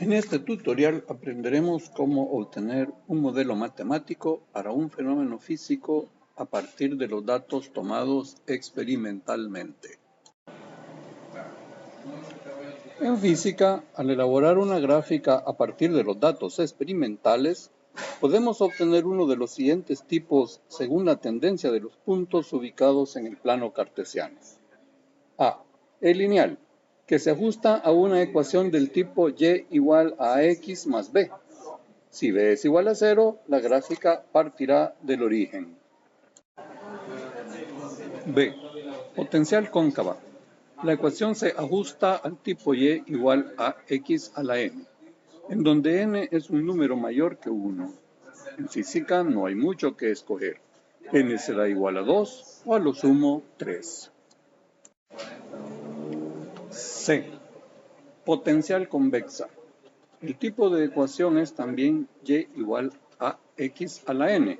En este tutorial aprenderemos cómo obtener un modelo matemático para un fenómeno físico a partir de los datos tomados experimentalmente. En física, al elaborar una gráfica a partir de los datos experimentales, podemos obtener uno de los siguientes tipos según la tendencia de los puntos ubicados en el plano cartesiano. A. El lineal, que se ajusta a una ecuación del tipo y igual a x más b. Si b es igual a 0, la gráfica partirá del origen. B. Potencial cóncava. La ecuación se ajusta al tipo y igual a x a la n, en donde n es un número mayor que 1. En física no hay mucho que escoger. N será igual a 2 o a lo sumo 3. C. Potencial convexa. El tipo de ecuación es también y igual a x a la n,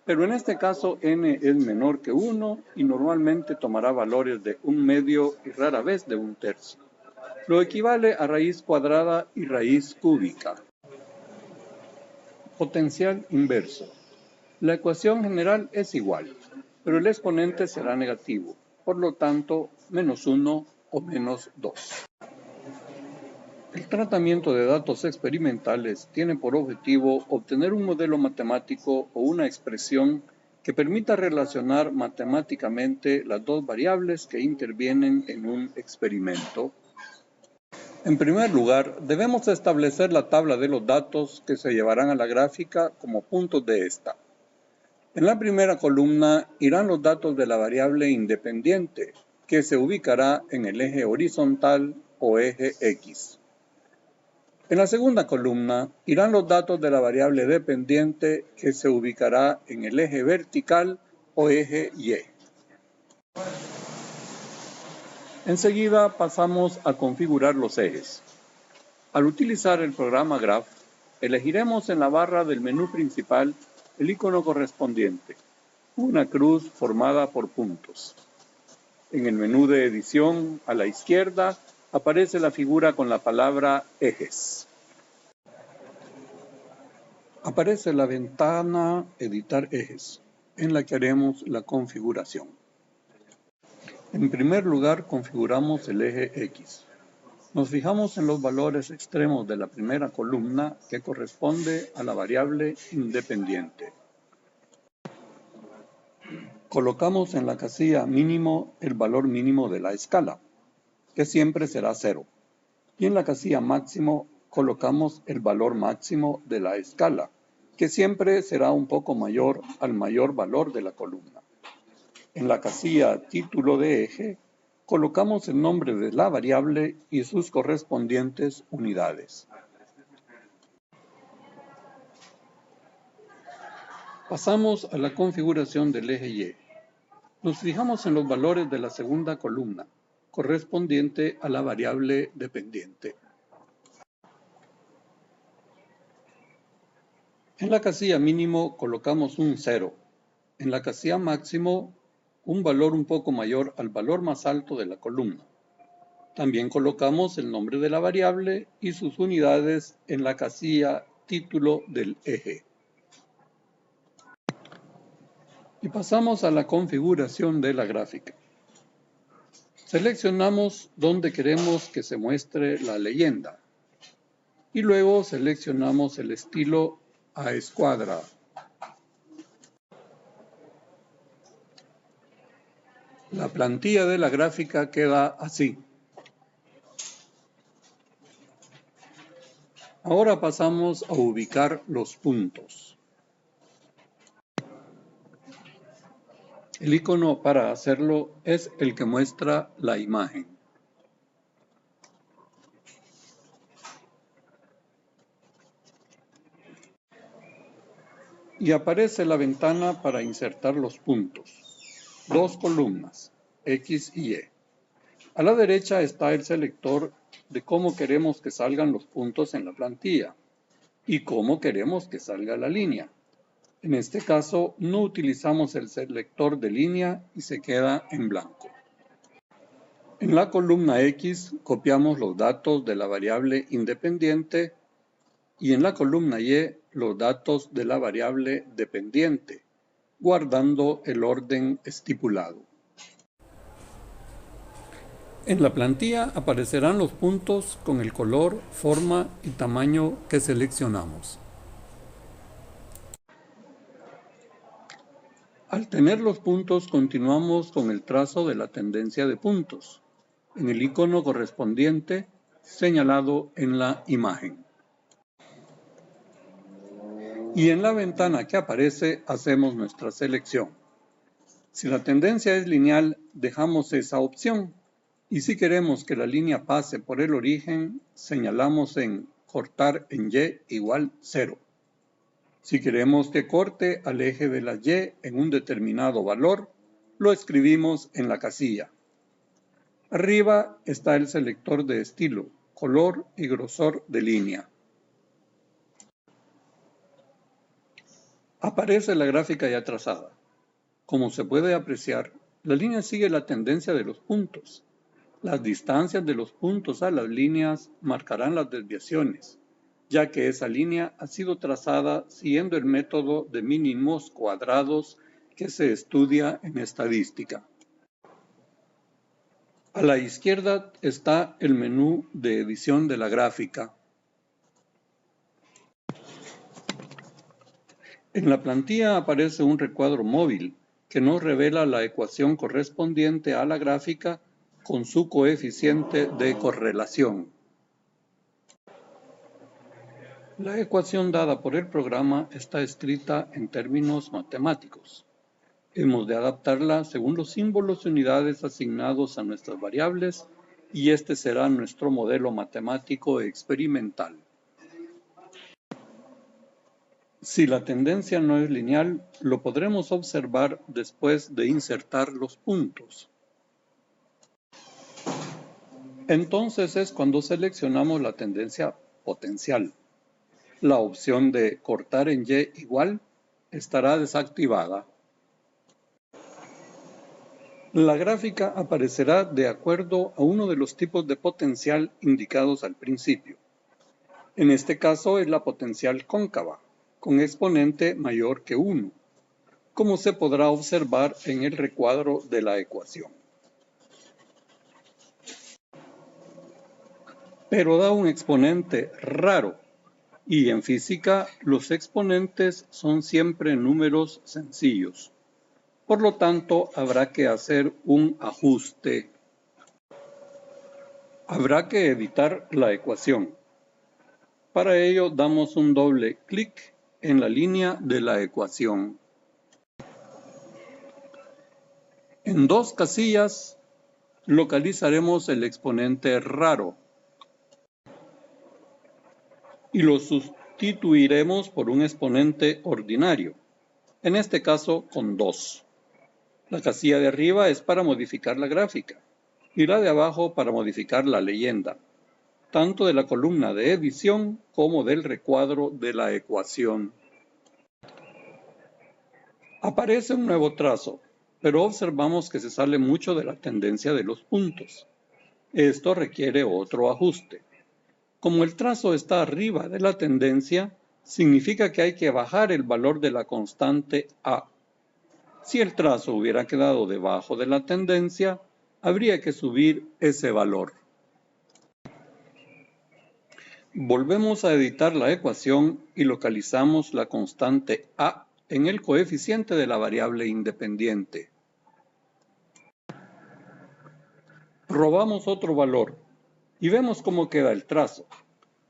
pero en este caso n es menor que 1 y normalmente tomará valores de 1/2 y rara vez de 1/3. Lo equivale a raíz cuadrada y raíz cúbica. Potencial inverso. La ecuación general es igual, pero el exponente será negativo, por lo tanto, -1 o -2. El tratamiento de datos experimentales tiene por objetivo obtener un modelo matemático o una expresión que permita relacionar matemáticamente las dos variables que intervienen en un experimento. En primer lugar, debemos establecer la tabla de los datos que se llevarán a la gráfica como puntos de esta. En la primera columna irán los datos de la variable independiente, que se ubicará en el eje horizontal o eje X. En la segunda columna irán los datos de la variable dependiente que se ubicará en el eje vertical o eje Y. Enseguida pasamos a configurar los ejes. Al utilizar el programa Graph, elegiremos en la barra del menú principal el icono correspondiente, una cruz formada por puntos. En el menú de edición, a la izquierda, aparece la figura con la palabra ejes. Aparece la ventana Editar ejes, en la que haremos la configuración. En primer lugar, configuramos el eje X. Nos fijamos en los valores extremos de la primera columna, que corresponde a la variable independiente. Colocamos en la casilla mínimo el valor mínimo de la escala, que siempre será 0. Y en la casilla máximo colocamos el valor máximo de la escala, que siempre será un poco mayor al mayor valor de la columna. En la casilla título de eje, colocamos el nombre de la variable y sus correspondientes unidades. Pasamos a la configuración del eje Y. Nos fijamos en los valores de la segunda columna, correspondiente a la variable dependiente. En la casilla mínimo colocamos un 0. En la casilla máximo, un valor un poco mayor al valor más alto de la columna. También colocamos el nombre de la variable y sus unidades en la casilla título del eje. Y pasamos a la configuración de la gráfica. Seleccionamos dónde queremos que se muestre la leyenda. Y luego seleccionamos el estilo a escuadra. La plantilla de la gráfica queda así. Ahora pasamos a ubicar los puntos. El icono para hacerlo es el que muestra la imagen. Y aparece la ventana para insertar los puntos. 2 columnas, X y Y. A la derecha está el selector de cómo queremos que salgan los puntos en la plantilla y cómo queremos que salga la línea. En este caso, no utilizamos el selector de línea y se queda en blanco. En la columna X copiamos los datos de la variable independiente y en la columna Y los datos de la variable dependiente, guardando el orden estipulado. En la plantilla aparecerán los puntos con el color, forma y tamaño que seleccionamos. Al tener los puntos, continuamos con el trazo de la tendencia de puntos, en el icono correspondiente señalado en la imagen. Y en la ventana que aparece hacemos nuestra selección. Si la tendencia es lineal, dejamos esa opción. Y si queremos que la línea pase por el origen, señalamos en cortar en Y igual 0. Si queremos que corte al eje de la Y en un determinado valor, lo escribimos en la casilla. Arriba está el selector de estilo, color y grosor de línea. Aparece la gráfica ya trazada. Como se puede apreciar, la línea sigue la tendencia de los puntos. Las distancias de los puntos a las líneas marcarán las desviaciones, ya que esa línea ha sido trazada siguiendo el método de mínimos cuadrados que se estudia en estadística. A la izquierda está el menú de edición de la gráfica. En la plantilla aparece un recuadro móvil que nos revela la ecuación correspondiente a la gráfica con su coeficiente de correlación. La ecuación dada por el programa está escrita en términos matemáticos. Hemos de adaptarla según los símbolos y unidades asignados a nuestras variables y este será nuestro modelo matemático experimental. Si la tendencia no es lineal, lo podremos observar después de insertar los puntos. Entonces es cuando seleccionamos la tendencia potencial. La opción de cortar en Y igual estará desactivada. La gráfica aparecerá de acuerdo a uno de los tipos de potencial indicados al principio. En este caso es la potencial cóncava, con exponente mayor que 1, como se podrá observar en el recuadro de la ecuación. Pero da un exponente raro, y en física los exponentes son siempre números sencillos. Por lo tanto, habrá que hacer un ajuste. Habrá que editar la ecuación. Para ello, damos un doble clic en la línea de la ecuación. En dos casillas localizaremos el exponente raro y lo sustituiremos por un exponente ordinario, en este caso con 2. La casilla de arriba es para modificar la gráfica y la de abajo para modificar la leyenda, tanto de la columna de edición como del recuadro de la ecuación. Aparece un nuevo trazo, pero observamos que se sale mucho de la tendencia de los puntos. Esto requiere otro ajuste. Como el trazo está arriba de la tendencia, significa que hay que bajar el valor de la constante A. Si el trazo hubiera quedado debajo de la tendencia, habría que subir ese valor. Volvemos a editar la ecuación y localizamos la constante A en el coeficiente de la variable independiente. Probamos otro valor y vemos cómo queda el trazo,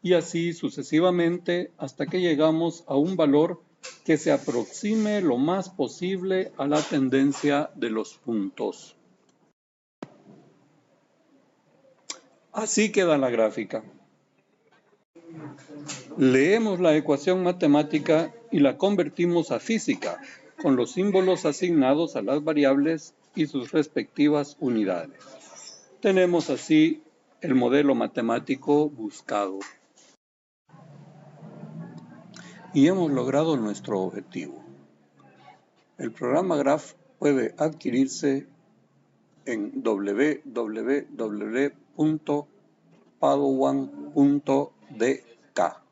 y así sucesivamente hasta que llegamos a un valor que se aproxime lo más posible a la tendencia de los puntos. Así queda la gráfica. Leemos la ecuación matemática y la convertimos a física, con los símbolos asignados a las variables y sus respectivas unidades. Tenemos así el modelo matemático buscado. Y hemos logrado nuestro objetivo. El programa Graph puede adquirirse en www.padawan.dk.